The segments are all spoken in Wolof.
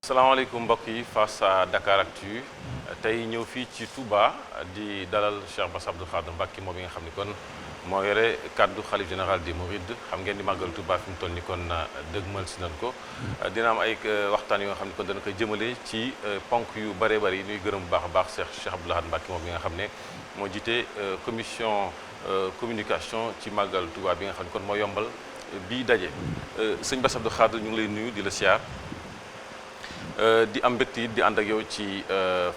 salaamaaleykum mbokk yi face à Dakaractu tey ñëw fii ci Touba di dalal Cheikh Bass Abdou Khadre Mbacké moom yi nga xam ni kon moo yore kaddu xalif général des Mourides xam ngeen di màggal Touba fi mu toll ni kon dëgmal si nañ ko dina am ay waxtaan yoo xam ne kon dana koy jëmale ci ponk yu bëree bëri ñuy gërëm bu baax a baax Cheikh Abdou Khadre Mbacké moom yi nga xam ne moo jiite commission communication ci màggal Touba bi nga xam ne kon moo yombal bii daje sëñ Bass Abdou Khadre ñu ngi lay nuyu di la siyaar di am mbégte it di ànd ak yow ci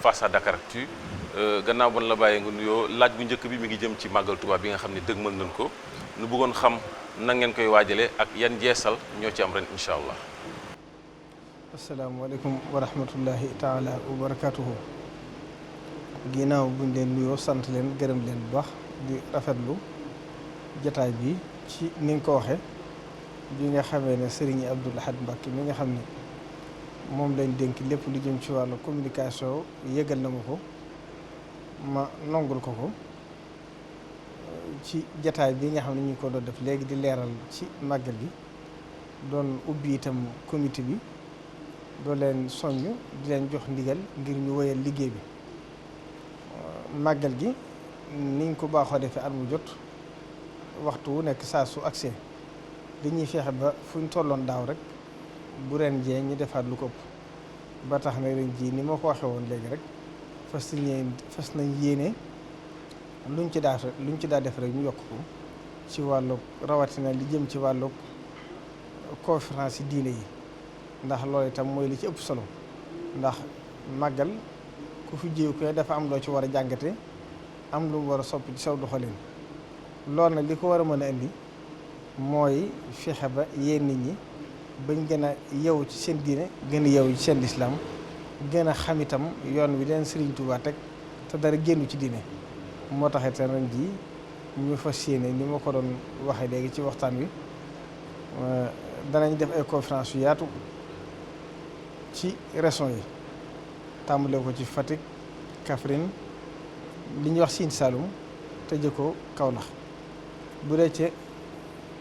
face à Dakaractu gannaaw bon la bàyyee nga nuyoo laaj bu njëkk bi mi ngi jëm ci màggal Touba bi nga xam ne dëgmal nañ ko nu bëggoon xam na ngeen koy waajalee ak yan jeesal ñoo ci am ren incha allah. asalaamaaleykum wa rahmatullahi taala wa barakatuhu. ginnaaw buñ leen nuyoo sant leen gërëm leen bu baax di rafetlu jataay bi ci ni nga ko waxee bi nga xamee ne Serigne Abdou Lahad Mbacké mi nga xam ne moom lañ dénk lépp lu jëm ci wàllu communication yëgal na ma ko ma nongul ko ci jataay bi nga xam ne ñu ngi ko doon def léegi di leeral ci màggal gi doon ubbi itam comité bi doo leen soññ di leen jox ndigal ngir ñu wéyal liggéey bi màggal gi niñ ko baaxoo defee at mu jot waxtu wu nekk saa su accès dañuy feexe ba fu ñu tolloon daaw rek bu ren jee ñu defaat lu ko ëpp ba tax na ren jii ni ma ko waxee woon léegi rek fas nañ yéene luñ ci daa def rek ñu yokk ko ci wàllu rawatina li jëm ci wàllu conférence yi diine yi ndax loolu itam mooy li ci ëpp solo ndax màggal ku fi jiw ko dafa am loo ci war a jàngate am lu mu war a soppi ci saw doxalin loolu nag li ko war a mën a indi mooy fexe ba yéen nit ñi bañ gën a yeewu ci seen diine gën a yeewu ci seen lislaam gën a xam itam yoon wi leen Serigne Touba teg te dara génnu ci diine moo taxit ren jii ñu fas yéene ni ma ko doon waxee léegi ci waxtaan wi danañ def ay conférence yu yaatu ci régions yi tàmbale ko ci Fatick Kaffrine li ñuy wax Sine Saloum tëje ko Kaolack bu dee ca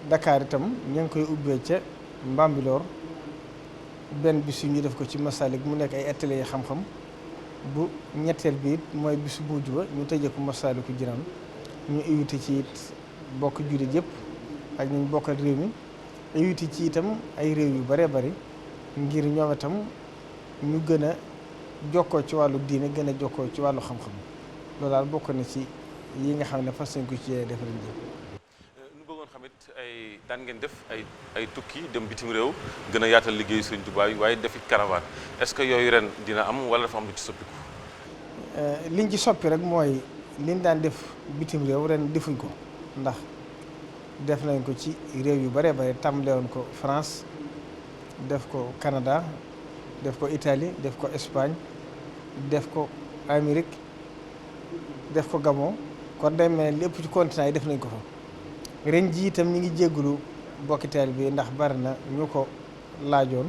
Dakar itam ñu ngi koy ubbee ca Mbambilor benn bis ñu def ko ci Masalik mu nekk ay atelier xam-xam bu ñetteel bi it mooy bisu mujj ba ñu tëjee ko Masaliku Jinaan ñu invité ci it bokk jullit yëpp ak ñu bokkal réew mi invité ci itam ay réew yu bëree bëri ngir ñoom itam ñu gën a jokkoo ci wàllu diine gën a jokkoo ci wàllu xam-xam loolu daal bokk na ci yi nga xam ne fas nañ ko ci def ren ji. nu bëggoon xamit ay daan ngeen def ay tukki dem bitim réew gën a yaatal liggéeyu Serigne Touba yi waaye defit caravane est-ce que yooyu ren dina am wala dafa am lu ci soppiku. liñ ci soppi rek mooy liñ daan def bitim réew ren defuñ ko ndax def nañ ko ci réew yu bare bare tàmbale woon ko France def ko Canada def ko Italie def ko Espagne def ko Amérique def ko Gabon kon day mel lépp ci continent yi def nañ ko fa ren ji itam ñi ngi jéggulu bokkiteel bi ndax bari na ñu ko laajoon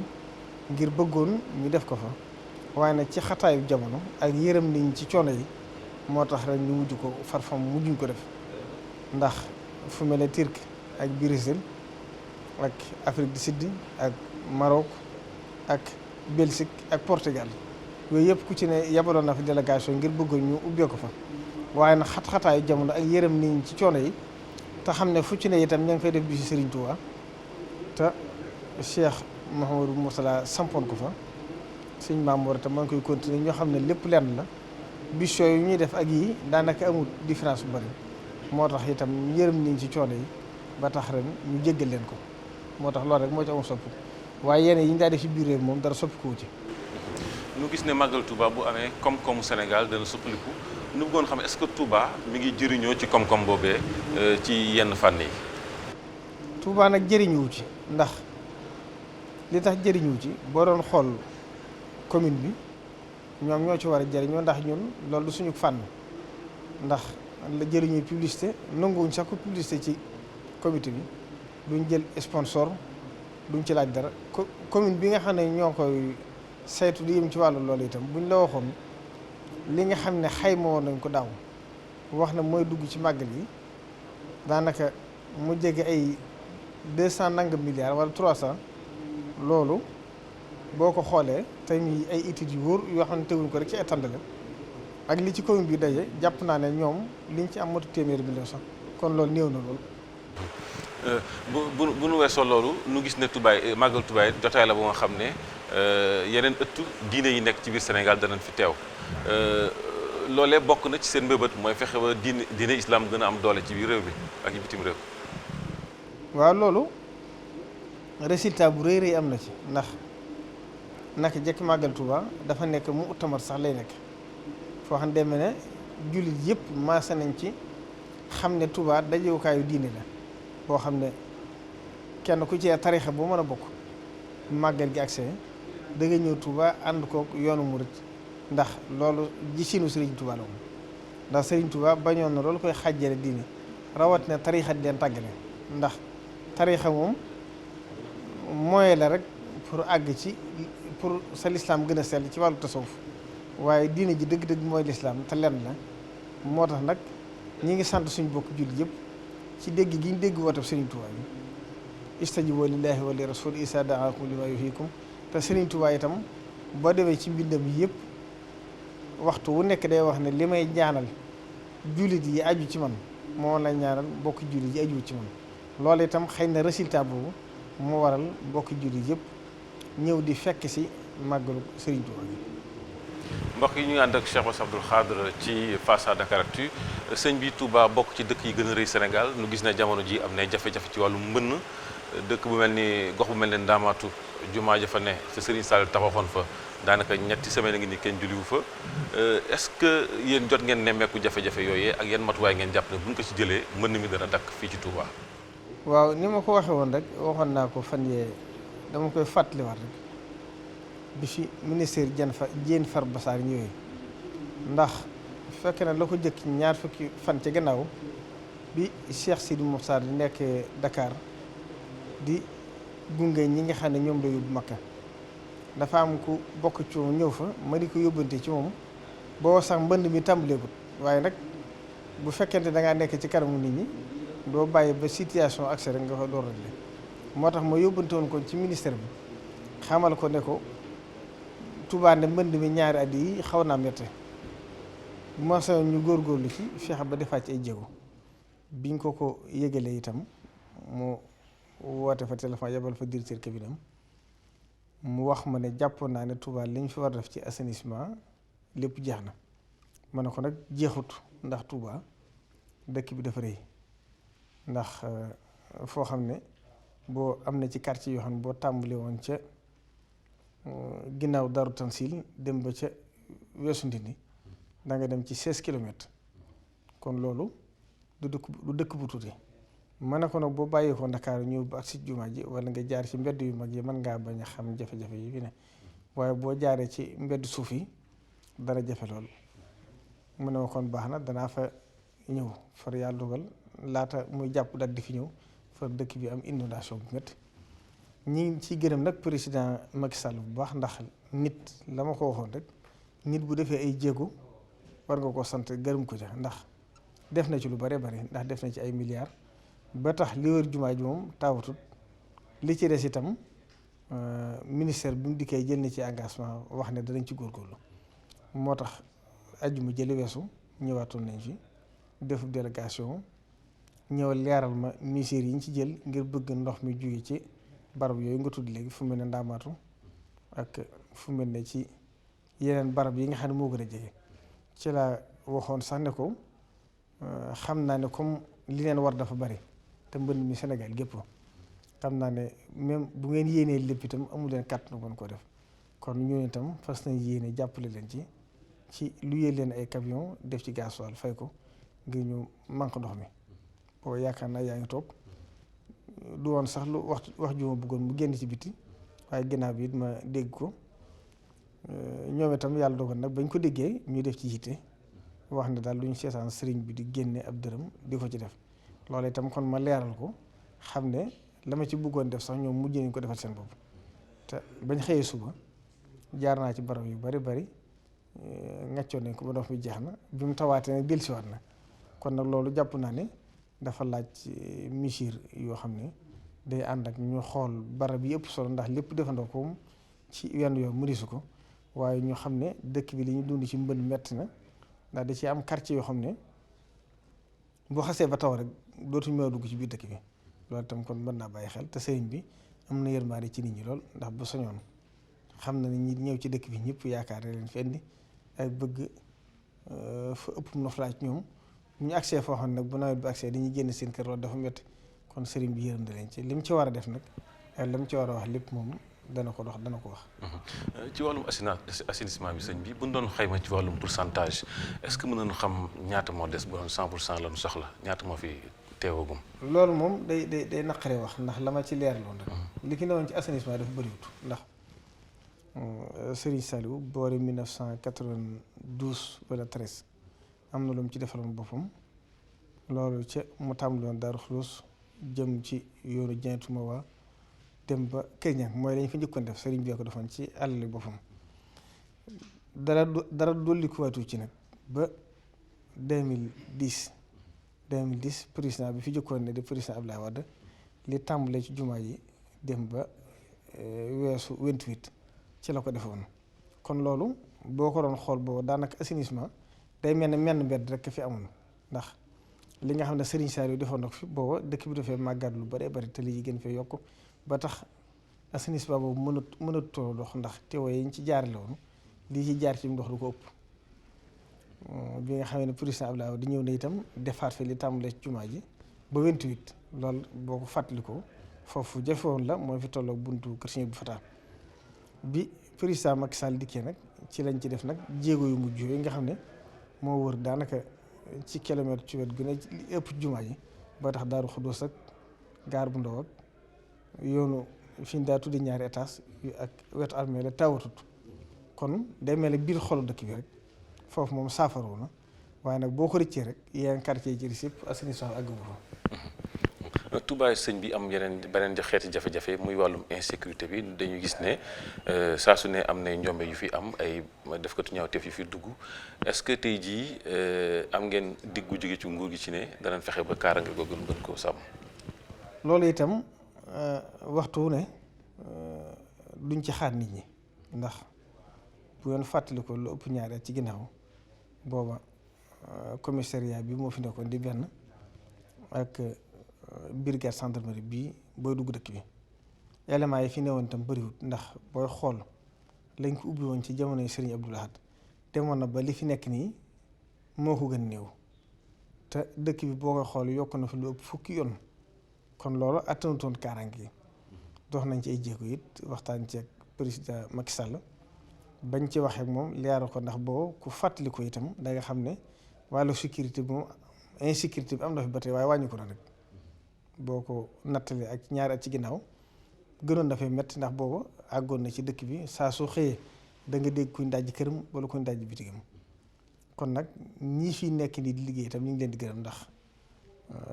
ngir bëggoon ñu def ko fa waaye nag ci xataayu jamono ak yërëm nit ñi ci coono yi moo tax rek ñu mujj ko farfam mujjuñ ko def ndax fu mel ne Turquie ak Brésil ak Afrique du Sud ak Maroc ak Belgique ak Portugal yooyu yëpp ku ci ne yabaloon na fi délégation ngir bëggoon ñu ubbee ko fa waaye nag xat-xataayu jamono ak yërëm nit ñi ci coono yi te xam ne fu ci ne itam ña ngi fay def bisu Serigne Touba te Cheikh Mouhamadou Mourtala sampoon ko fa sëñ Mamour itam maa ngi koy continuer ñoo xam ne lépp lenn la bis yooyu ñuy def ak yii daanaka amul différence bu bari moo tax itam yërëm nañ ci coono yi ba tax ren ñu jéggal leen ko moo tax loolu rek moo ci amul soppi waaye yeneen yi ñu daa def ci biir réew moom dara soppi ko wuti. ñu gis ne màggal Touba bu amee koom-koomu Sénégal dana suppaliku nu bëggoon xam est-ce que Touba mi ngi jëriñoo ci koom-koom boobee ci yenn fànn yi. Touba nag jëriñuwu ci ndax li tax jëriñuwu ci boo doon xool commune bi ñoom ñoo ci war a jëriñoo ndax ñun loolu du suñu fànn ndax la jëriñu publicité nanguwuñ sax ko publicité ci comité bi duñ jël sponsor duñ ci laaj dara commune bi nga xam ne ñoo koy saytu di yëm ci wàllu loolu itam buñ la waxoon li nga xam ne xayma woon nañ ko daaw wax na mooy dugg ci màggal yi daanaka mu jege ay 200 nangam milliards wala 300 loolu boo ko xoolee tey mi ay études yu wóor yoo xam ne teguñ ko rek ci étendale ak li ci commune bi daje jàpp naa ne ñoom liñ ci am matu téeméeri million sax kon loolu néew na lool. bu nu weesoo loolu nu gis ne Touba màggal Touba jotaay la bu nga xam ne yeneen ëttu diine yi nekk ci biir Sénégal danañ fi teew loolee bokk na ci seen mbëbët mooy fexe ba diine islam gën a am doole ci biir réew bi ak bitim réew. waaw loolu résultat bu rëy am na ci ndax naka jekk màggal Touba dafa nekk mu utamat sax lay nekk foo xam ne demee ne jullit yëpp maase nañ ci xam ne Touba dajewukaayu diine la boo xam ne kenn ku ci tarixa bu mën a bokk màggal gi accès da nga ñëw Touba ànd kook yoonu murit ndax loolu gisinu Serigne Touba la moom ndax Serigne Touba bañoon na loolu koy xàjjale diine rawatina tarixa di leen tàggale ndax tarixa moom mooy la rek pour àgg ci pour sa lislaam gën a sell ci wàllu tasawuf waaye diine ji dëgg-dëgg mooy lislaam te lenn la moo tax nag ñi ngi sant suñu bokk jullit yëpp ci dégg gi ñu dégg woote Serigne Touba bi istajibu lillahi wa li rasul isa daakum lima yuhyikum te Serigne Touba itam boo demee ci mbindam yëpp waxtu wu nekk day wax ne li may ñaanal jullit yi aju ci man moo la ñaanal bokk jullit yi aju ci man loolu itam xëy na résultat boobu moo waral bokk jullit yëpp ñëw di fekk si màggalu Serigne Touba bi. mbokk yi ñu ngi ànd ak Cheikh Bass Abdoul Khadre ci Face à Dakaractu sëñ bi Touba bokk ci dëkk yi gën a rëy Sénégal nu gis ne jamono ji am na jafe-jafe ci wàllu mbënn dëkk bu mel ni gox bu mel ne Ndaamaatu jumaa ja fa ne fa Serigne Sall tabaxoon fa daanaka ñetti semaine ngi ni kenn julliwu fa est-ce que yéen jot ngeen nemmeeku jafe-jafe yooyee ak yan matuwaay ngeen jàpp ne buñ ko ci jëlee mbënn mi dana dakk fii ci Touba. waaw ni ma ko waxee woon rek waxoon naa ko fan yee dama koy fàttaliwaat rek bi fi ministère Diène Farba Sarr ñëwee ndax fekk na la ko jëkk ñaar fukki fan ca gannaaw bi Cheikh Sidi Mokhtar di nekk Dakar di gunge ñi nga xam ne ñoom la yóbbu Makka dafa am ku bokk ci moom ñëw fa ma di ko yóbbante ci moom boo sax mbënd mi tàmbaleegut waaye nag bu fekkente da ngaa nekk ci kanamu nit ñi doo bàyyi ba situation accès rek nga ko door réglé moo tax ma yóbbante woon ko ci ministère bi xamal ko ne ko Touba ne mbënd mi ñaari at yi xaw naa métti moo sax ñu góorgóorlu ci fexe ba defaat ci ay jéego biñ ko yëgalee itam mu woote fa téléphone yebal fa directeur cabinet mu wax ma ne jàppoon naa ne Touba li ñu fi war def ci assainissement lépp jeex na ma ne ko nag jeexut ndax Touba dëkk bi dafa rëy ndax foo xam ne boo am na ci quartier yoo xam ne boo tàmbalee woon ca ginnaaw Daru Tansil dem ba ca weesu Ndindi da nga dem ci 16 kilomètres kon loolu du dëkk bu tuuti ma ne ko nag boo bàyyee ko Ndakaaru ñëw ba ak si jumaa ji wala nga jaar ci mbedd yu mag yi mën ngaa bañ a xam jafe-jafe yi fi ne waaye boo jaaree ci mbedd suuf yi dara jafe lool mu ne ma kon baax na danaa fa ñëw far yàlla dogal laata muy jàpp dal di fi ñëw far dëkk bi am inondation bu métti ñi ngi ciy gërëm nag président Macky Sall bu baax ndax nit la ma ko waxoon rek nit bu defee ay jéego war nga ko sant gërëm ko ca ndax def na ci lu bare bari ndax def na ci ay milliards ba tax li wër jumaa ji moom taawatut li ci des itam ministère bi mu dikkee jël na ci engagement wax ne danañ ci góorgóorlu moo tax ajjuma jëli weesu ñëwaatoon nañ fi def délégation ñëw leeral ma mesures yi ñu ci jël ngir bëgg ndox mi jóge ci barab yooyu nga tudd léegi fu mel ne Ndaamaatu ak fu mel ne ci yeneen barab yi nga xam ne moo gën a jege ci la waxoon sax ne ko xam naa ne comme li leen war dafa bari te mbënd mi Sénégal gépp xam naa ne même bu ngeen yéenee lépp itam amu leen kàttan nu ko def kon ñooñu itam fas nañ yéene jàppale leen ci lu yee leen ay camion def ci gasoil fay ko ngir ñu manque ndox mi boo yaakaar naa yaa ngi toog du woon sax lu wax ju ma bëggoon mu génn ci biti waaye ginnaaw bi it ma dégg ko ñoom itam yàlla dogal nag bañ ko déggee ñu def ci yitte wax ne daal lu ñu seetaan sëriñ bi di génne ab dërëm di ko ci def loolu itam kon ma leeral ko xam ne la ma ci bëggoon def sax ñoom mujjee nañ ko defal seen bopp te bañ xëyee suba jaar naa ci barab yu bari ngaccoon nañ ko ba ndox mi jeex na bi mu tawaatee nag dellusiwaat na kon nag loolu jàpp naa ne dafa laaj mesure yoo xam ne day ànd ak ñu xool barab yi ëpp solo ndax lépp defandoo ko ci wenn yoon mënisu ko waaye ñu xam ne dëkk bi li ñu dund ci mbënn metti na ndax da ci am quartier yoo xam ne boo xasee ba taw rek dootuñu mën a dugg ci biir dëkk bi loolu itam kon mën naa bàyyi xel te sëriñ bi am na yërmaande ci nit ñi lool ndax bu soñoon xam na ne ñi ñëw ci dëkk bi ñëpp yaakaar leen fi indi ak bëgg fa ëpp noflaay ci ñoom ñu accès foo xam ne nag bu nawet bi accès dañuy génn seen kër loolu dafa métti kon sëriñ bi yërëm na leen ci li mu ci war a def nag ak li mu ci war a wax lépp moom dana ko dox dana ko wax. ci wàllum assainissement bi sëñ bi bu ñu doon xayma ci wàllum pourcentage est-ce que mën nañu xam ñaata moo des bu doon 100% la ñu soxla ñaata moo fi teewagum. loolu moom day naqaree wax ndax la ma ci leerloon rek. li fi newoon ci assainissement dafa bëriwut ndax Serigne Saliou boori 1992 wala 13 am na lu mu ci defaloon boppam loolu ca mu tàmbaloon Daaru Xuloos jëm ci yoonu Jannatul Mahwa dem ba Kër Ñang mooy lañ fa njëkkoon def Serigne bi ko defoon ci àll boppam dara dolli ko waatu ci nag ba 2010 président bi fi jëkkoon ne di président Abdoulaye Wade li tàmbalee ci jumaa ji dem ba weesu 28 ci la ko defoon kon loolu boo ko doon xool boobu daanaka assainissement day mel ne menn mbedd rek fi amoon ndax li nga xam ne Serigne Saliou defoon na ko fi booba dëkk bi dafay màggat lu bëree bëri te lii gën fee yokk ba tax assainissement boobu mënatoo dox ndax teewoo yi ñu ci jaarale woon lii ci jaar ci ndox du ko ëpp bi nga xam ne président Abdoulaye di ñëw na itam defaat fi li tàmbalee ci jumaa ji ba 28 loolu boo ko fàttalikoo foofu jafe woon la mooy fi tolloog buntu kër Sëñ Abdou Fatah bi président Macky Sall dikkee nag ci lañ ci def nag jéego yu mujj yooyu nga xam ne moo wër daanaka ci kilomètre ci wet gu ne li ëpp jumaa ji ba tax Daaru Xudoos ak gaar bu ndaw ak yoonu fi ñu daa tuddi ñaari étage yu ak wetu armée la tawatut kon day mel ne biir xolu dëkk bi rek foofu moom saafaru na waaye nag boo ko rëccee rek yeneen quartier yi ci yëpp assainissement àgg bu fa. Touba sëñ bi am beneen xeeti jafe-jafe muy wàllum insécurité bi dañu gis ne saa su ne am na njombe yu fi am ay defkatu ñaawteef yu fi dugg est-ce que tey jii am ngeen diggu jóge ci nguur gi ci ne danañ fexe ba kaaraange googu gën koo sàmm. loolu itam waxtu ne duñ ci xaar nit ñi ndax bu ngeen fàttali ko lu ëpp ñaari at ci ginnaaw booba commissariat bi moo fi nekkoon di benn ak brigade gendarmerie bii booy dugg dëkk bi éléments yi fi newoon itam bëriwut ndax booy xool lañ ko ubbi woon ci jamonoy Serigne Abdou Lahad demoon na ba li fi nekk nii moo ko gën néew te dëkk bi boo koy xool yokk na fi lu ëpp fukki yoon kon loolu attanutoon kaaraange gi dox nañ ci ay jéego it waxtaan ci ak président Macky Sall bañ ci waxee ak moom leeral ko ndax boo ku fàttali ko itam da nga xam ne wàllu sécurité bi moom insécurité bi am na fi ba tey waaye wàññi ko na rek boo ko nattalee ak ñaari at ci ginnaaw gënoon dafay métti ndax boobu àggoon na ci dëkk bi saa soo xëyee da nga dégg kuñ dajji këram wala kuñ dajji bitigam kon nag ñii fi nekk nii di liggéey itam ñu ngi leen di gërëm ndax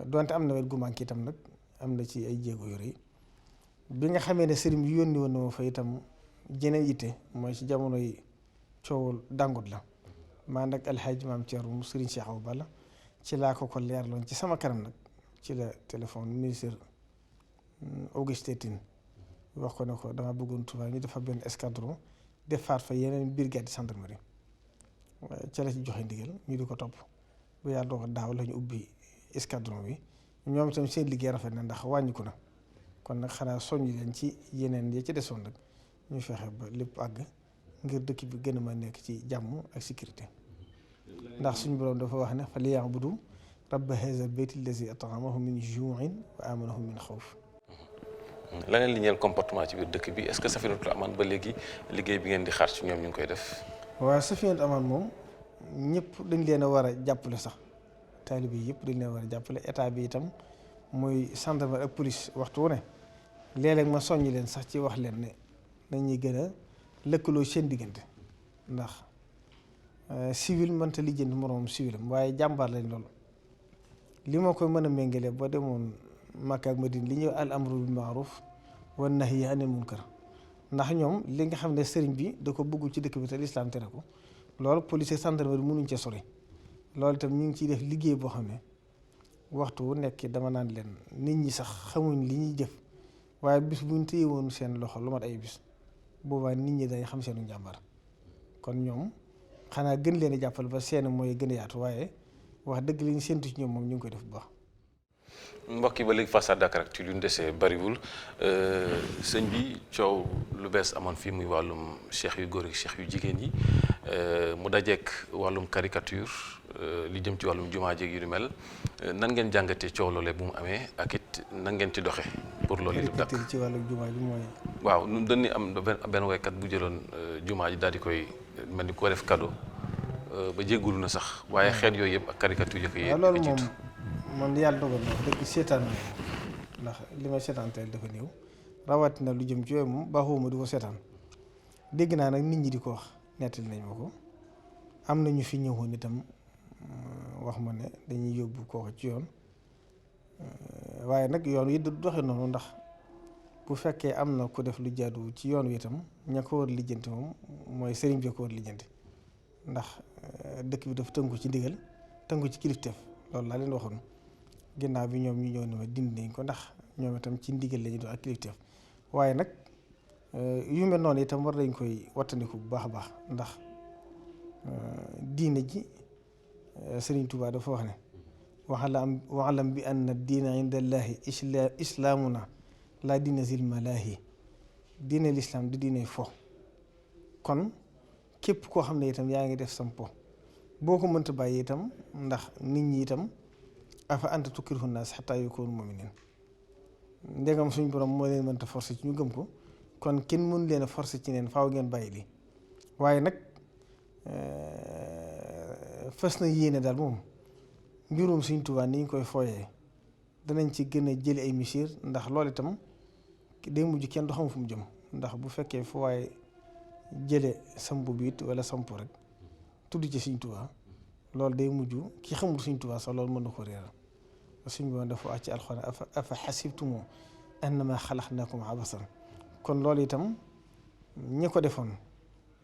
donte am na wet gu manqué itam nag am na ci ay jéego yu rëy bi nga xamee ne sëriñ bi yónni woon na ma fa itam jeneen yitte mooy ci jamono yi coowul dàngut la maa nag alxaaji maam Thierno mu sëriñ Cheikh Awa Balla ci laa ko leerloon ci sama kanam nag ci la téléphone ministre Augustin Tine wax ko ne ko dama bëggoon Touba ñu dafa benn escadron defaat fa yeneen brigade gendarmerie ca la ci joxe ndigal ñu di ko topp bu yàlla doog daaw la ñu ubbi escadron bi ñoom itam seen liggéey rafet na ndax wàññiku na kon nag xanaa soññ leen ci yeneen ya ci desoon nag ñu fexe ba lépp àgg ngir dëkk bi gën a ma nekk ci jàmm ak sécurité ndax suñu borom dafa wax ne fa liya'budu rabba haazal bayti allazi at'amahum min juu'in wa aamanahum min xawf. leneen li ñeel comportement ci biir dëkk bi est-ce que Safinatul Amaan ba léegi liggéey bi ngeen di xaar ci ñoom ñu ngi koy def. waaw Safinatul Amaan moom ñëpp dañ leen a war a jàppale sax taalibe yi yëpp dañ leen a war a jàppale état bi itam muy gendarmerie ak police waxtu wu ne léeg-léeg ma soññi leen sax ci wax leen ne nañuy gën a lëkkaloo seen diggante ndax civil mënta lijjanti moroomam civilam waaye jàmbaar lañ loolu li ma koy mën a méngale boo demoon Makka ak Madina li ñuy al amru bil maaruf wan nahyi anil munkar ndax ñoom li nga xam ne sëriñ bi da ko bëgg ci dëkk bi te lislaam tere ko loolu police ak gendarmerie mënuñ ca sori loolu itam ñu ngi ciy def liggéey boo xam ne waxtu wu nekk dama naan leen nit ñi sax xamuñ li ñuy jëf waaye bis buñ téye woon seen loxo lu mat ay bis boobaa nit ñi day xam seenu njàmbar kon ñoom xanaa gën leen a jàppal ba seen mooy gën a yaatu waaye wax dëgg li ñu séntu ci ñoom moom ñu ngi koy def bu baax. mbokk yi ba léegi face à Dakaractu lu ñu desee bariwul sëñ bi coow lu bees amoon fii muy wàllum cheikh yu góor yi cheikh yu jigéen yi mu dajeek wàllum caricature li jëm ci wàllum jumaa jeeg yu ni mel nan ngeen jàngatee coow loolee bu mu amee ak it nan ngeen ci doxe pour loolu yëpp dakk caricature ci wàllum jumaa ji mooy. waaw ñun dañuy am benn woykat bu jëloon jumaa ji daal di koy mel ni ko def cadeau ba jéggulu na sax waaye xeet yooyu yëpp ak caricature yi koy loolu moom man yàlla dogal na dëgg seetaan na ndax li may seetaan teel dafa néew rawatina lu jëm ci yooyu moom baaxuma di ko seetaan dégg naa nag nit ñi di ko wax nettali nañ ma ko am na ñu fi ñëwoon itam wax ma ne dañuy yóbbu kooku ci yoon waaye nag yoon wi du doxe noonu ndax bu fekkee am na ku def lu jaadu ci yoon wi itam ña ko war lijjanti moom mooy sëriñ bi ko war lijjanti ndax dëkk bi dafa tënku ci ndigal tënku ci kilifteef loolu laa leen waxoon ginnaaw bi ñoom ñu ñëw ne ma dindi nañ ko ndax ñoom itam ci ndigal lañu doon ak kilifteef waaye nag yu mel noonu itam war nañ koy wattandiku bu baax a baax ndax diine ji Sëriñ Tuubaa dafa wax ne waxalam bi anna diina inda allahi islaamuna laa diina zil malaahi diine lislaam du diine fo kon képp koo xam ne itam yaa ngi def sam po boo ko mënta bàyyi itam ndax nit ñi itam afa anta tukrihu naas xataa yakuunu mu'miniin ndegam suñ borom moo leen mënta forcé ci ñu gëm ko kon kenn mënu leen a forcé ci neen faaw ngeen bàyyi lii waaye nag fas na yéene daal moom mbirum Sëriñ Tuubaa ni ñu koy fooyee danañ ci gën a jëli ay misir ndax loolu itam day mujj kenn du xam fu mu jëm ndax bu fekkee fu waaye jële sampu biit wala sampu rek tudd ci Sëriñ Tuubaa loolu day mujj ki xamul Sëriñ Tuubaa sax loolu mën na ko réeral suñ boon dafa wax ci alxuraan afa xasibtumu annama xalaqnaakum abasan kon loolu itam ñi ko defoon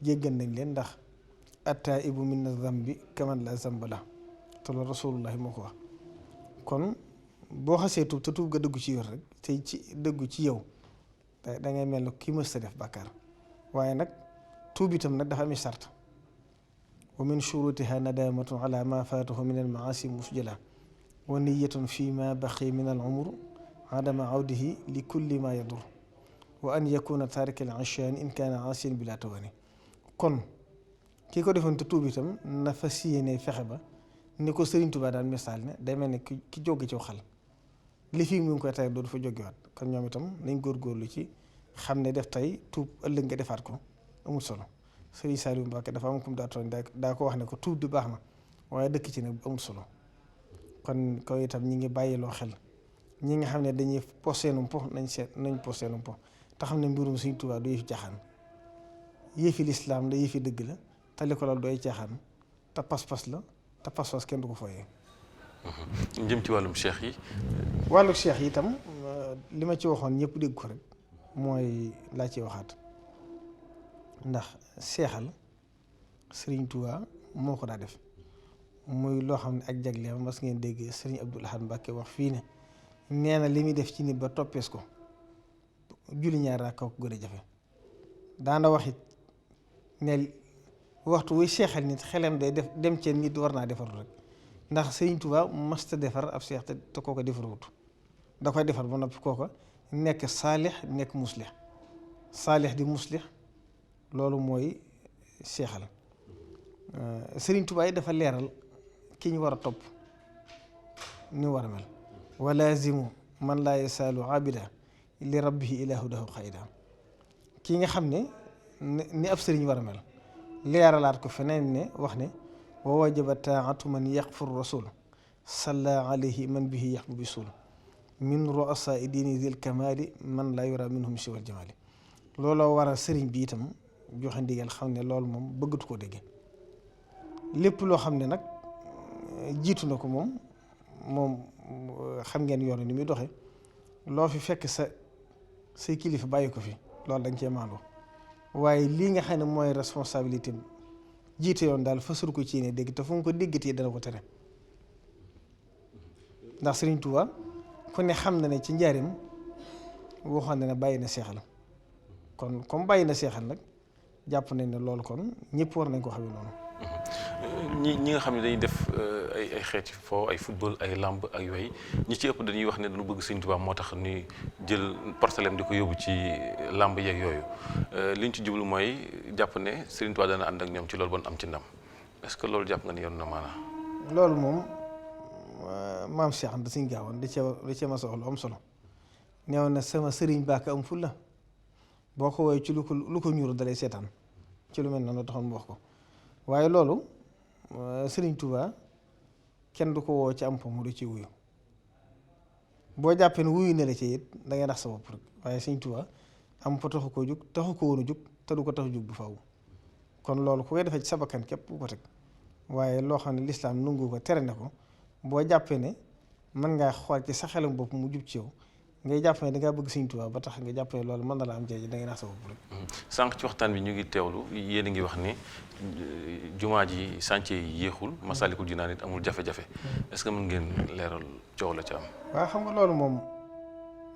jéggal nañ leen ndax attaibu min az-zambi kaman la zamba la te loolu rasulullahi moo ko wax kon boo xasee tuub te tuub nga dëggu ci yow rek te ci dëggu ci yow da ngay mel ne ki mës ta def bàkkaar waaye nag tuub itam nag dafa am sart wa min shurutiha nadamatun ala ma faatahu min al-maasi musjala wa niyatun fi ma baqi min al-umr adama awdihi li kulli ma yadur wa an yakuna tarika al-asyan in kaana asiyan bila tawani kon ki ko defoon te tuub itam na fas yéene fexe ba ni ko Sëriñ Tuubaa daan misaal ne day mel ne ki jóge ci xal li fii mu ngi koy tey doo fa jógewaat kon ñoom itam nañ góorgóorlu ci xam ne def tey tuub ëllëg nga defaat ko amul solo Sëriñ Saliou Mbacké dafa am kum daa tooñ daa ko wax ne ko tuub di baax na waaye dëkk ci nag amul solo kon kaw itam ñi ngi bàyyiloo xel ñi nga xam ne dañuy poseenum po nañ poseenum po te xam ne mbirum Sëriñ Tuubaa du yëfi caaxaan yëfi lislaam la yëfi dëgg la te li ko la doy caaxaan te pas-pas la te pas-pas kenn du ko fooyee. jëm ci wàllum cheikh yi. wàllu cheikh yi itam li ma ci waxoon ñëpp dégg ko rek mooy laa ci waxaat ndax seexal Sëriñ Tuubaa moo ko daa def muy loo xam ne ak jagleem mas ngeen dégg Sëriñ Abdul Ahad Mbàkke wax fii ne nee na li muy def ci nit ba toppees ko julli ñaar rakaa ko gën a jafe daana wax it ne waxtu wuy seexal nit xelam day def dem ci nit war naa defaru rek ndax Sëriñ Tuubaa masta defar ab seex te kooko defaruwut da koy defar ba noppi kooko nekk saalix nekk muslix saalix di muslix loolu mooy seexal Sëriñ Tuubaa yi dafa leeral ki ñu war a topp ni war a mel wa laazimu man laa yasaalu abida li rabbihi ilaa hudahu xayda ki nga xam ne ni ab sëriñ war a mel leeralaat ko feneen ne wax ne wa wajaba taatu man yaqfur rasul salla alayhi man bihi yaxbu bisul min ruasa diini zil kamali man laa yura minhum siwal jamali looloo waral sëriñ bi itam joxe ndigal xam ne loolu moom bëggatu ko dégge lépp loo xam ne nag jiitu na ko moom xam ngeen yoon ni muy doxe loo fi fekk say kilifa bàyyi ko fi loolu dañ cee maandu waaye lii nga xam ne mooy responsabilité jiite yoon daal fasur ko ci ne dégg te fu mu ko déggatee dana ko tere ndax Sëriñ Tuubaa ku ne xam na ne ci njaarim waxoon na ne bàyyi na seexal kon comme bàyyi na seexal nag jàpp nañ ne loolu kon ñëpp war nañ ko xamee noonu. ñi nga xam ne dañuy def ay xeeti fo ay football ay lamb ak yooyu ñi ci ëpp dañuy wax ne dañu bëgg Sëñ Tuubaa moo tax ni jël portaleem di ko yóbbu ci lamb yeeg yooyu li ñu ci jublu mooy jàpp ne Sëñ Tuubaa dana ànd ak ñoom ci loolu bon am ci ndam est-ce que loolu jàpp nga ni yoon na maanaam. loolu moom maam Cheikh Anta Sëñ Gaawaan da cee ma soxla am solo neew na sama sëriñ baaka am ful la boo ko woowee ci lu ko ñuur dalay seetaan ci lu mel noonu taxoon mu wax ko waaye loolu Sëriñ Tuubaa kenn du ko woo ci am po mu du ci wuyu boo jàppee ne wuyu ne la ci it da ngay nax sa bopp rek waaye Sëriñ Tuubaa am po taxu koo jug taxu ko woon a jug te du ko tax jug bu faaw kon loolu ku koy defee ci sa bakkan képp ku ko teg waaye loo xam ne lislaam nangu ko tere na ko boo jàppee ne mën ngaa xool ci sa xelam bopp mu jub ci yow ngay jàpp ne dangaa bëgg Sëñ Tuubaa ba tax nga jàpp ne loolu mën na la am jëriñ da ngay nax sa bopp rek. sànq ci waxtaan bi ñu ngi teewlu yéen a ngi wax ni jumaa ji chantier yi yéexul Masaalikul Jinaan it amul jafe-jafe est-ce que mën ngeen leeral coow la ci am. waaw xam nga loolu moom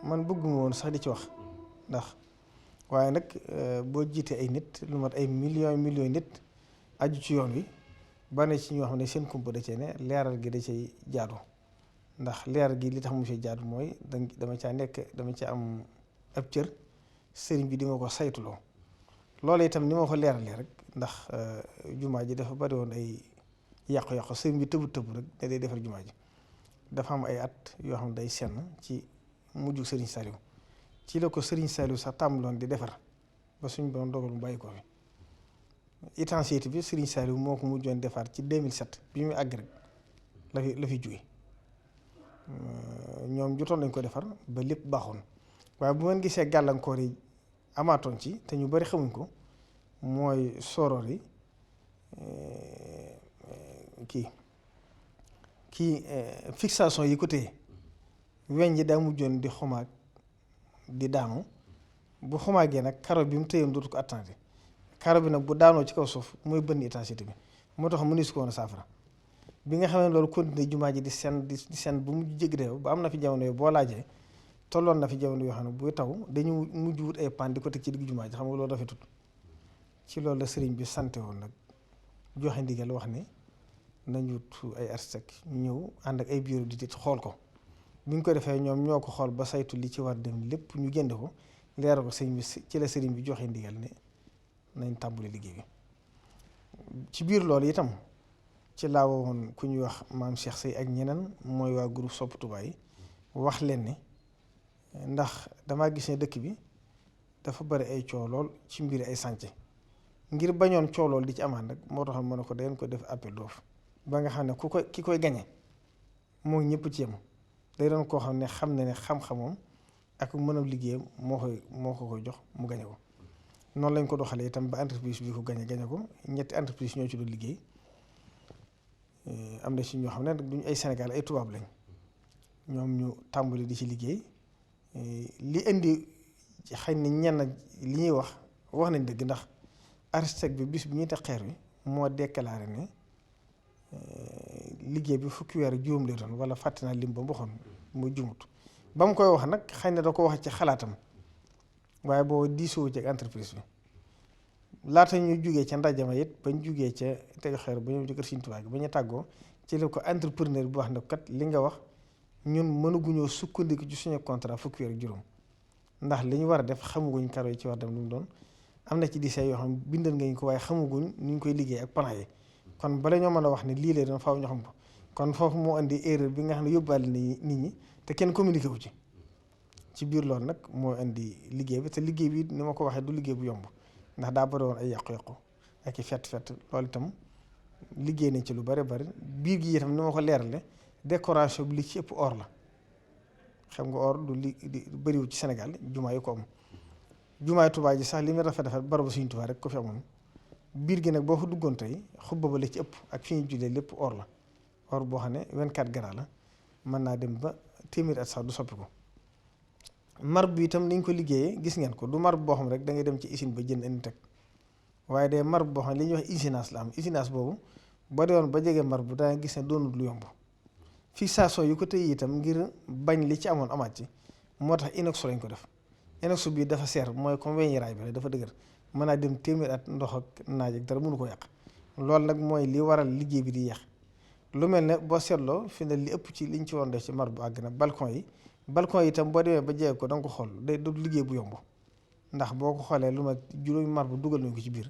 man bëgguma woon sax di ci wax ndax waaye nag boo jiitee ay nit lu mat ay millions nit aju ci yoon wi ba ne ci ñoo xam ne seen kumpa da cee ne leeral gi da cay jaadu. ndax leer gi li tax mu ci jaadu mooy dama caa nekk dama ci am ab cër sëriñ bi di ma ko saytuloo loolu itam ni ma ko leeralee rek ndax jumaa ji dafa bari woon ay yàqu-yàqu sëriñ bi tëbu rek ne day defar jumaa ji dafa am ay at yoo xam ne day senn ci mujj sëriñ Saliou ci la ko sëriñ Saliou sax tàmbaloon di defar ba suñ doon dogal mu bàyyi ko fi intensité bi sëriñ Saliou moo ko mujjoon defar ci 2007 bi muy àgg rek la fi jóge ñoom jotoon nañ ko defar ba lépp baaxoon waaye bu ngeen gisee gàllankoor yi amaatoon ci te ñu bari xamuñ ko mooy soroor yi fixation yi ko téye weñ ji daa mujjoon di xumaag di daanu bu xumaagee nag karo bi mu téyeem dootu ko attendre karo bi nag bu daanoo ci kaw suuf mooy bënn intensité bi moo tax mënees ko woon a saafara bi nga xam ne loolu continué jumaa ji di sen bu mujj jéggi dayoo ba am na fi jamono yooyu boo laajee tolloon na fi jamono yoo xam ne buy taw dañu mujj wut ay pan di ko teg ci digg jumaa ji xam nga loolu rafetut ci loolu la sëriñ bi sante woon nag joxe ndigal wax ne nañu wut ay architecte ñu ñëw ànd ak ay bureau d'étude xool ko bi ñu ko defee ñoom ñoo ko xool ba saytu li ci war dem lépp ñu génne ko leeral ko sëriñ bi ci la sëriñ bi joxe ndigal ne nañ tàmbali liggéey bi ci biir loolu itam ci laa woon ku ñuy wax maam Cheikh Sey ak ñeneen mooy waa groupe Sopp Touba yi wax leen ne ndax damaa gis ne dëkk bi dafa bari ay coow lool ci mbiri ay sànce ngir bañoon coow lool di ci amaat nag moo taxoon mën na ko dangeen ko def appel d'offre ba nga xam ne ki koy gañe moo ñëpp ci yem day doon koo xam ne ne xam-xamam ak mën a liggéeyam moo ko koy jox mu gañe ko noonu lañ ko doxalee itam ba entreprise bi ko gañe ko ñetti entreprise ñoo ci doon liggéey am na ci ñoo xam ne duñ ay Sénégal ay tubaab lañ ñoom ñu tàmbali di ci liggéey li indi xëy na ñenn li ñuy wax nañ dëgg ndax architecte bi bis bi ñuy teg xeer bi moo déclaré ne liggéey bi fukki weer juróom lay doon wala fàtte naa lim ba mu waxoon mu jumut ba mu koy wax nag xëy na da ko wax ci xalaatam waaye boo diisoo ci entreprise bi laata ñu jugee ca ndajama it bañ jugee ca tegu xeer ba ñëw ci kër Sëriñ Tuubaa gi ba ñu tàggoo ci la ko entrepreneur bi wax ne kat li nga wax ñun mënaguñoo sukkandiku ci suñu contrat fukki weer juróom ndax li ñu war a def xamaguñ karo yi ci war dem lu mu doon am na ci diisee yoo xam bindal nga ñu ko waaye xamaguñ ni ñu koy liggéey ak plan yi kon bala ñoo mën a wax ne lii lay doon faaw ñu xam ko kon foofu moo indi erreur bi nga xam ne yóbbaale nit ñi te kenn communiqué wu ci biir loolu nag moo indi liggéey bi te liggéey bi ni ma ko waxee du liggéey bu yomb ndax daa bari woon ay yàqu-yàqu ak i fett loolu itam liggéey nañ ci lu bari biir gi itam ni ma ko leerale décoration bi li ci ëpp or la xam nga or du bëriwul ci Sénégal jumaa yi ko am jumaay Tuubaa ji sax li muy rafet barabu Sëriñ Tuubaa rek ko fi amoon biir gi nag boo fa duggoon tey xubba ba la ci ëpp ak fi ñu jullee lépp or la or boo xam ne 24 grammes la mën naa dem ba téeméeri at sax du soppi ko marbre bi itam ni ñu ko liggéeyee gis ngeen ko du marbre boo xam rek da ngay dem ci usine ba jënd indi teg waaye day marbre boo xam ne li ñuy wax usinage la am usinage boobu ba demoon ba jege marbre bu danga gis ne doonul lu yomb fixation yu ko tëye itam ngir bañ li ci amoon amaat ci moo tax inox lañ ko def inox bi dafa seer mooy comme weñu raay bi dafa dëgër mën naa dem téeméer at ndox ak naaj ak dara mënu ko yàq loolu nag mooy li waral liggéey bi di yàq lu mel ne boo seetloo fi ne li ëpp ci liñ ci woon def ci mar bu àgg na balcon yi itam boo demee ba jege ko da nga ko xool day du liggéey bu yomb ndax boo ko xoolee lu ma juróomi mar bu dugal nañ ko ci biir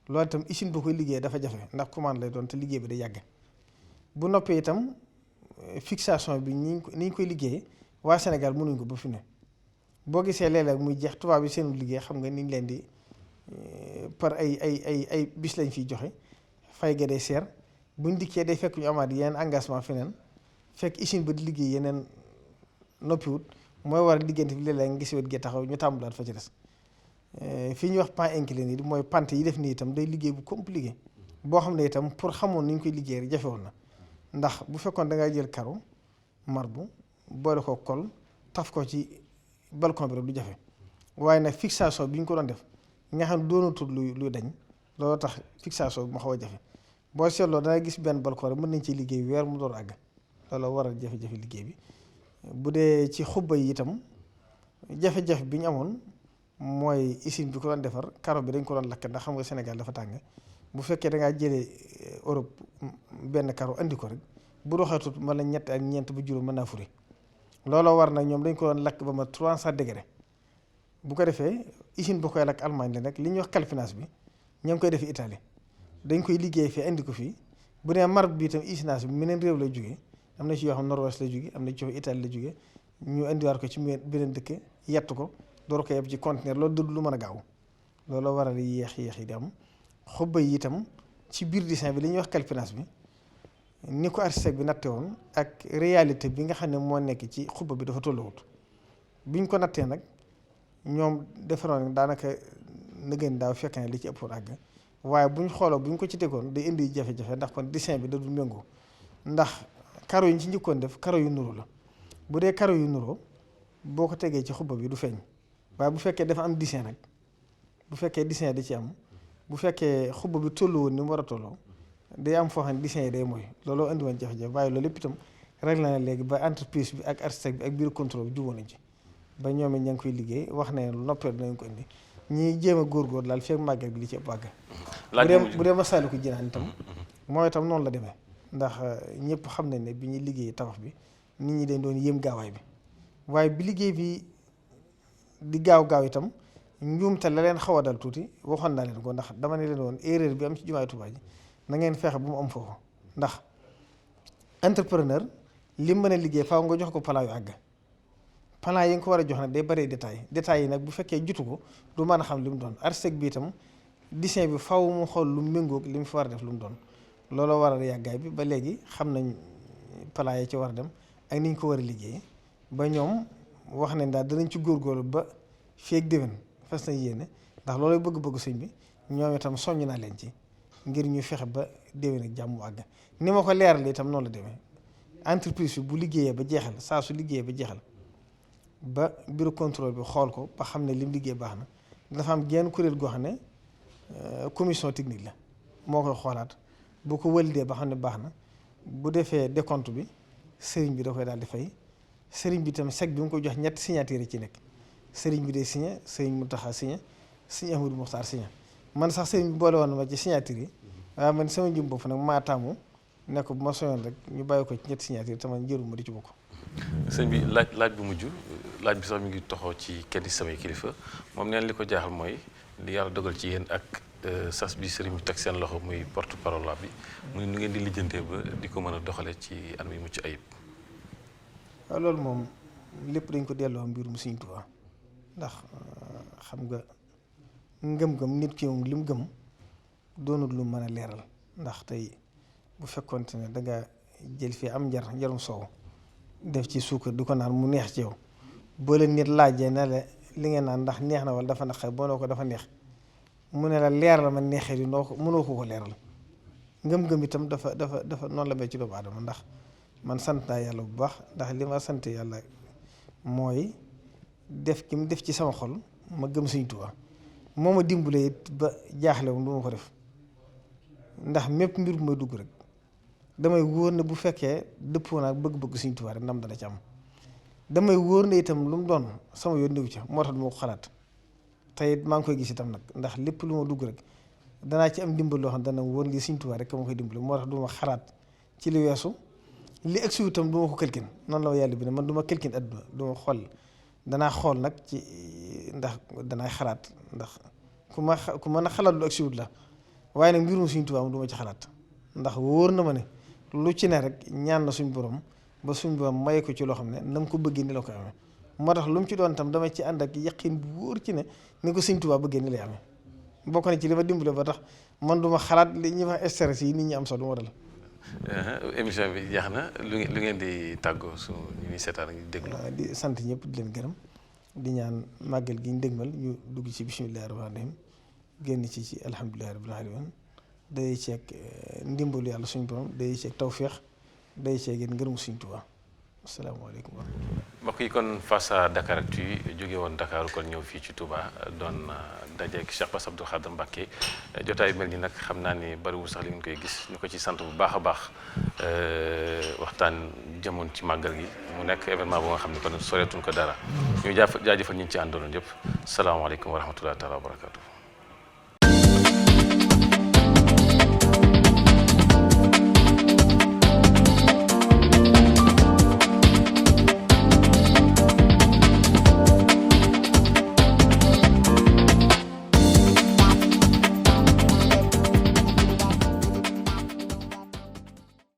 loolu itam usine ba koy liggéey dafa jafe ndax commande lay doon te liggéey bi day yàgg bu noppee itam fixation bi ni ñu koy liggéeyee waa Sénégal mënuñ ko ba fi ne boo gisee léeg-léeg muy jeex tubaab yi seen liggéey xam nga ni ñu leen di par ay bis lañ fiy joxe fay ga day seer buñ dikkee day fekk ñu amaat yeneen engagement feneen fekk usine ba di liggéey yeneen noppiwut mooy war a diggante bi léeg-léeg nga gis wet gi taxaw ñu tàmbalaat fa ci des fii ñuy wax pan incliné yi mooy pante yi def nii itam day liggéey bu compliqué boo xam ne itam pour xamoon ni ñu koy liggéey rek jafewoon na ndax bu fekkoon da ngay jël karo marbu boole ko kol taf ko ci balcon bi rek du jafe waaye nag fixation bi ñu ko doon def nga xam ne doonatul luy dañ loolu tax fixation bi mu xaw a jafe boo seetloo dangay gis benn balcon rek mën nañ ci liggéey weer mu door àgg loolu waral jafe-jafe liggéey bi bu dee ci xubba yi itam jafe-jafe bi ñu amoon mooy usine bi ko doon defar karo bi dañ ko doon lakk ndax xam nga Sénégal dafa tàng bu fekkee da ngaa jëlee Europe benn karo andi ko rek bu doxatut mën na ñett ak ñeent bu juróom mën naa furi looloo war nag ñoom dañ ko doon lakk ba ma 300 degré bu ko defee usine bu koy lakk Allemagne la nag li ñuy wax calfinage bi ñoo ngi koy defee Italie dañ koy liggéey fii andi ko fii bu dee marbre bi itam usinage bi meneen réew lay jógee am na ci yoo xam Norvège la jóge am na ci yoo xam Italie la jóge ñu indiwaat ko ci beneen dëkk yett ko door ko yeb ci conteneur loolu du lu mën a gaaw looloo waral yéex yi di am xubba yi itam ci biir dessin bi li ñuy wax calfinage bi ni ko architecte bi natte woon ak réalité bi nga xam ne moo nekk ci xubba bi dafa tolluwut biñ ko nattee nag ñoom defaroon daanaka nëgën daaw fekk na li ci ëppoon àgg waaye buñ xooloo buñ ko ci tegoon day indi jafe-jafe ndax kon dessin bi da du méngoo ndax karo yi ñu ci njëkkoon def karo yu nuru la bu dee karo yu nuroo boo ko tegee ci xubba bi du feeñ waaye bu fekkee dafa am dessin nag bu fekkee dessin da ci am bu fekkee xubba bi tollu woon ni mu war a tolloo day am foo xam ne dessin yi day mooy looloo indi woon jafe-jafe waaye loolu lépp itam rek la na léegi ba entreprise bi ak architecte bi ak bureau contrôle bi jubóo nañ ci ba ñoom it ña ngi koy liggéey wax ne lu noppee dinañ ko indi ñi jéem a góorgóor daal fekk màggal gi li ci ëpp àgg bu dee Masaalikul Jinaan itam mooy itam noonu la demee ndax ñëpp xam nañ ne bi ñuy liggéey tabax bi nit ñi dañ doon yéem gaawaay bi waaye bi liggéey bi di gaaw itam njuumte la leen xaw a dal tuuti waxoon naa leen ko ndax dama ne leen woon erreur bi am ci jumaay Tuubaa ji na ngeen fexe bu mu am foofu ndax entrepreneur li mën a liggéey faaw nga jox ko plan yu àgg plan yi nga ko war a jox nag day bari détails yi nag bu fekkee jutu ko du mën a xam li mu doon architecte bi itam dessin bi faaw mu xool lu méngoog li mu fi war a def lu mu doon looloo waral yàggaay bi ba léegi xam nañ plan yi ci war a dem ak ni ñu ko war a liggéey ba ñoom wax nañ daal danañ ci góorgóorlu ba fii ak déwén fas nañ yéene ndax loolooy bëgg-bëggu sëñ bi ñoom itam soññ naa leen ci ngir ñu fexe ba déwén ak jàmm àgg ni ma ko leeral itam noonu la demee entreprise bi bu liggéeyee ba jeexal saa su liggéeyee ba jeexal ba bureau contrôle bi xool ko ba xam ne lim liggéey baax na dafa am genn kuréel goo xam ne commission technique la moo koy xoolaat bu ko wëldee ba xam ne baax na bu defee décompte bi sëriñ bi da koy daal di fay sëriñ bi itam chèque bi mu ko jox ñetti signature ci nekk sëriñ bi day signé sëriñ Mountakha signé sëriñ Ahmadou Mokhtar signé man sax sëriñ bi boole woon na ma ci signature yi waaye man sama njëm bopp nag maa taamu ne ko bu ma soñoon rek ñu bàyyi ko ci ñetti signature te man njëru ma di ci bokk. sëñ bi laaj bu mujj laaj bi sax mi ngi toxoo ci kenn ci samay kilifa moom neen li ko jaaxal mooy li yàlla dogal ci yéen ak sas bi sëriñ bi teg seen loxo muy porte parole bi muy nu ngeen di lijjantee ba di ko mën a doxalee ci anam yu mucc ayib. waaw loolu moom lépp dañ ko delloo mbirum Sëriñ Tuubaa ndax xam nga ngëm-ngëm nit ki moom li mu gëm doonul lu mën a leeral ndax tey bu fekkoonte ne danga jël fii am njarum soow def ci suukar di ko naan mu neex ci yow boo leen nit laajee ne la li ngeen naan ndax neex na wala dafa naqari boo noo ko dafa neex mu ne la leeral ma neexee di noo ko mënoo ko leeral ngëm-ngëm itam dafa noonu la mel ci doomu aadama ndax man sant naa yàlla bu baax ndax li ma sant yàlla mooy def ki mu def ci sama xol ma gëm Sëriñ Tuubaa moo ma dimbalee it ba jaaxle woon du ma ko def ndax mépp mbir bu may dugg rek damay wóor ne bu fekkee dëppoo naa bëgg-bëgg Sëriñ Tuubaa rek ndam dana ci am damay wóor ne itam lu mu doon sama yoon néew ca moo tax du ma ko xalaat te it maa ngi koy gis itam nag ndax lépp lu ma dugg rek danaa ci am dimbal loo xam dana wóor lii Sëriñ Tuubaa rek ma koy dimbali moo tax du ma xalaat ci li weesu li ak si itam du ma ko këlkin noonu la ma yàlla bi ne man du ma këlkin adduna du ma xool danaa xool nag ci ndax danaay xalaat ndax ku mën a xalaat lu ak siwut la waaye nag mbirum Sëriñ Tuubaa du ma ci xalaat ndax wóor na ma ne lu ci ne rek ñaan na suñ borom ba suñ borom maye ko ci loo xam ne na mu ko bëggee ni la ko amee moo tax lu mu ci doon tam dama ci ànd ak yaqin bu wóor ci ne ni ko Sëriñ Tuubaa bëggee ni lay amee bokk na ci li ma dimbale ba tax man du ma xalaat li ñuy wax stress yi nit ñi am sax du ma dal. émission bi jeex na lu ngeen di tàggoo su ñu ngi seetaan ak déglu. di sant ñëpp di leen gërëm di ñaan màggal gi ñu dégmal ñu dugg ci bismillaahi rahmaani rahiim génn ci alhamdulillahi rabbil aalamiin day ceeg ndimbalu yàlla suñu borom day ceeg tawféex day ceeg it ngërëmu Sëriñ Tuubaa. asalaamaaleykum wa rahmatulah. mbokk yi kon face à Dakaractu jóge woon Dakar kon ñëw fii ci Touba doon dajeeg Cheikh Bass Abdou Khadre Mbacké jotaay mel ni nag xam naa ni bariwul sax li ngeen koy gis ñu ko ci sant bu baax a baax waxtaan jëmoon ci màggal gi mu nekk événement bu nga xam ne kon soreetuñ ko dara ñu jaajëfal ñu ci àndaloon yëpp salaamaaleykum wa rahmatulah taala wa barakaatu.